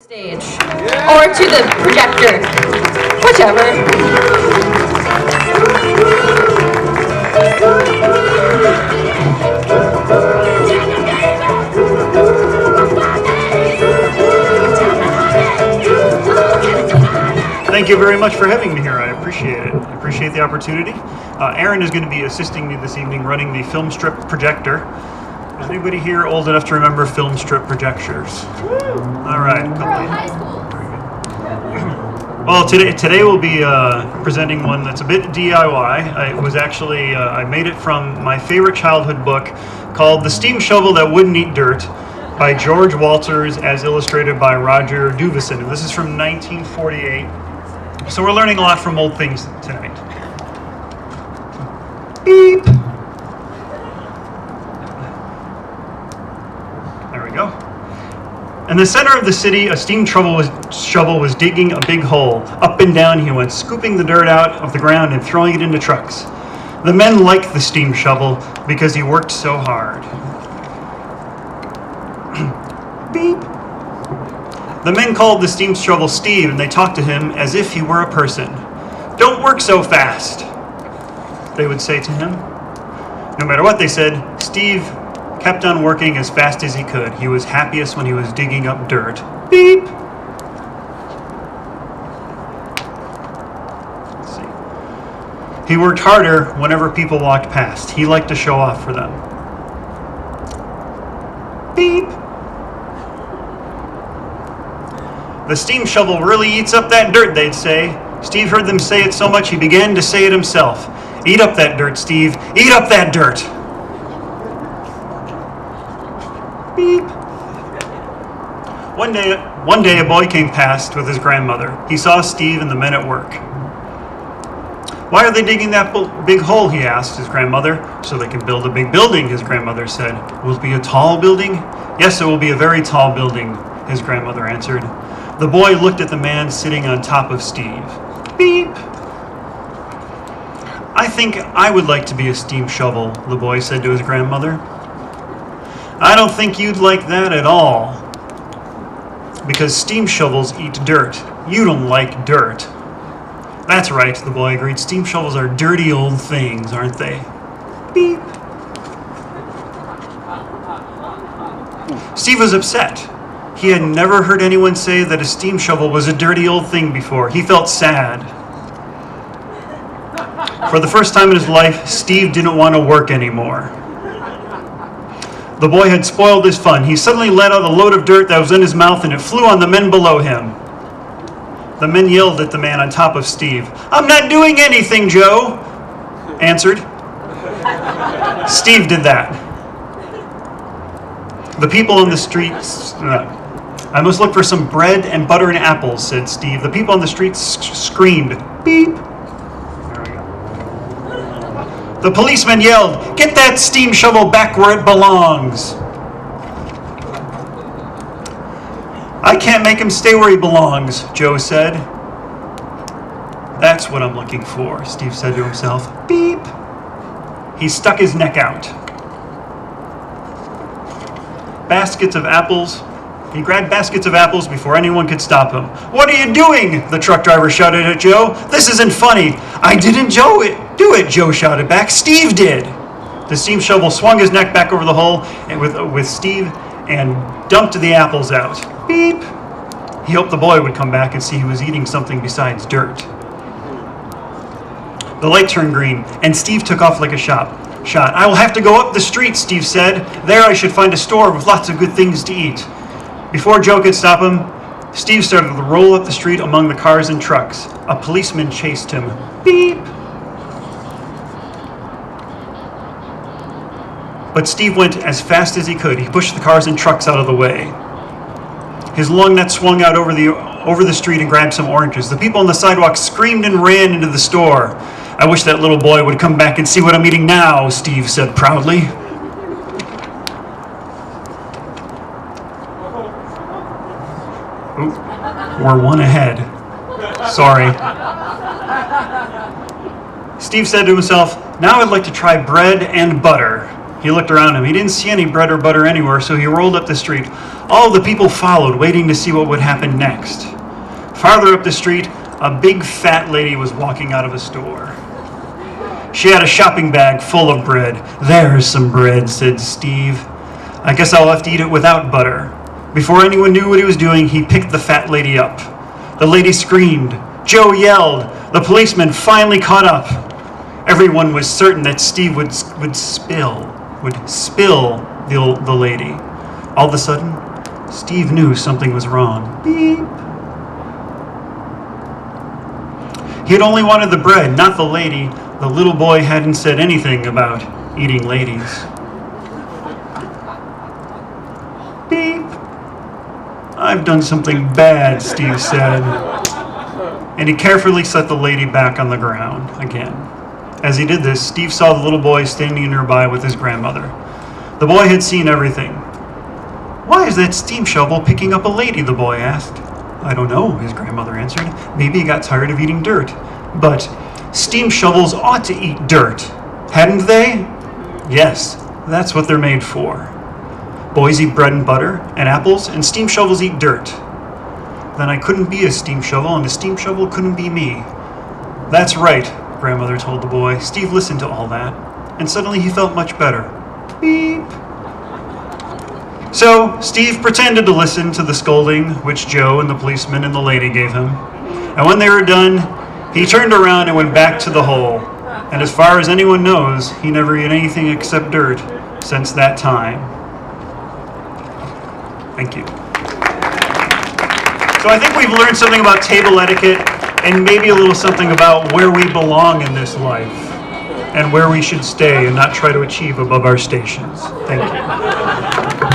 Stage or to the projector, whichever. Thank you very much for having me here. I appreciate it. I appreciate the opportunity. Aaron is going to be assisting me this evening running the film strip projector. Is anybody here old enough to remember film strip projectors? All right. High school. Well, today we'll be presenting one that's a bit DIY. It was actually, I made it from my favorite childhood book called The Steam Shovel That Wouldn't Eat Dirt by George Walters, as illustrated by Roger Duvison. And this is from 1948. So we're learning a lot from old things tonight. Beep. There we go. In the center of the city, a steam shovel was digging a big hole. Up and down he went, scooping the dirt out of the ground and throwing it into trucks. The men liked the steam shovel because he worked so hard. Beep. The men called the steam shovel Steve, and they talked to him as if he were a person. "Don't work so fast," they would say to him. No matter what they said, Steve kept on working as fast as he could. He was happiest when he was digging up dirt. Beep. Let's see. He worked harder whenever people walked past. He liked to show off for them. Beep. "The steam shovel really eats up that dirt," they'd say. Steve heard them say it so much he began to say it himself. "Eat up that dirt, Steve. Eat up that dirt." Beep. One day a boy came past with his grandmother. He saw Steve and the men at work. "Why are they digging that big hole?" he asked his grandmother. "So they can build a big building," his grandmother said. "Will it be a tall building?" "Yes, it will be a very tall building," his grandmother answered. The boy looked at the man sitting on top of Steve. Beep. "I think I would like to be a steam shovel," the boy said to his grandmother. "I don't think you'd like that at all, because steam shovels eat dirt. You don't like dirt." "That's right," the boy agreed. "Steam shovels are dirty old things, aren't they?" Beep. Steve was upset. He had never heard anyone say that a steam shovel was a dirty old thing before. He felt sad. For the first time in his life, Steve didn't want to work anymore. The boy had spoiled his fun. He suddenly let out a load of dirt that was in his mouth, and it flew on the men below him. The men yelled at the man on top of Steve. "I'm not doing anything," Joe answered. Steve did that. The people on the streets... "I must look for some bread and butter and apples," said Steve. The people on the streets screamed. Beep. There we go. The policeman yelled, "Get that steam shovel back where it belongs." "I can't make him stay where he belongs," Joe said. "That's what I'm looking for," Steve said to himself. Beep. He stuck his neck out. Baskets of apples. He grabbed baskets of apples before anyone could stop him. "What are you doing?" the truck driver shouted at Joe. "This isn't funny." "I didn't do it," Joe shouted back. "Steve did." The steam shovel swung his neck back over the hole with Steve and dumped the apples out. Beep. He hoped the boy would come back and see he was eating something besides dirt. The light turned green, and Steve took off like a shot. "I will have to go up the street," Steve said. "There I should find a store with lots of good things to eat." Before Joe could stop him, Steve started to roll up the street among the cars and trucks. A policeman chased him. Beep. But Steve went as fast as he could. He pushed the cars and trucks out of the way. His long net swung out over the street and grabbed some oranges. The people on the sidewalk screamed and ran into the store. "I wish that little boy would come back and see what I'm eating now," Steve said proudly. Ooh, we're one ahead. Sorry. Steve said to himself, "Now I'd like to try bread and butter." He looked around him. He didn't see any bread or butter anywhere, so he rolled up the street. All the people followed, waiting to see what would happen next. Farther up the street, a big fat lady was walking out of a store. She had a shopping bag full of bread. "There's some bread," said Steve. "I guess I'll have to eat it without butter." Before anyone knew what he was doing, he picked the fat lady up. The lady screamed. Joe yelled. The policeman finally caught up. Everyone was certain that Steve would spill the lady. All of a sudden, Steve knew something was wrong. Beep. He had only wanted the bread, not the lady. The little boy hadn't said anything about eating ladies. Beep. "I've done something bad," Steve said. And he carefully set the lady back on the ground again. As he did this, Steve saw the little boy standing nearby with his grandmother. The boy had seen everything. "Why is that steam shovel picking up a lady?" the boy asked. "I don't know," his grandmother answered. "Maybe he got tired of eating dirt. But steam shovels ought to eat dirt, hadn't they?" "Yes, that's what they're made for. Boys eat bread and butter and apples, and steam shovels eat dirt." "Then I couldn't be a steam shovel, and a steam shovel couldn't be me." "That's right," grandmother told the boy. Steve listened to all that, and suddenly he felt much better. Beep. So Steve pretended to listen to the scolding which Joe and the policeman and the lady gave him. And when they were done, he turned around and went back to the hole. And as far as anyone knows, he never ate anything except dirt since that time. Thank you. So I think we've learned something about table etiquette and maybe a little something about where we belong in this life and where we should stay and not try to achieve above our stations. Thank you.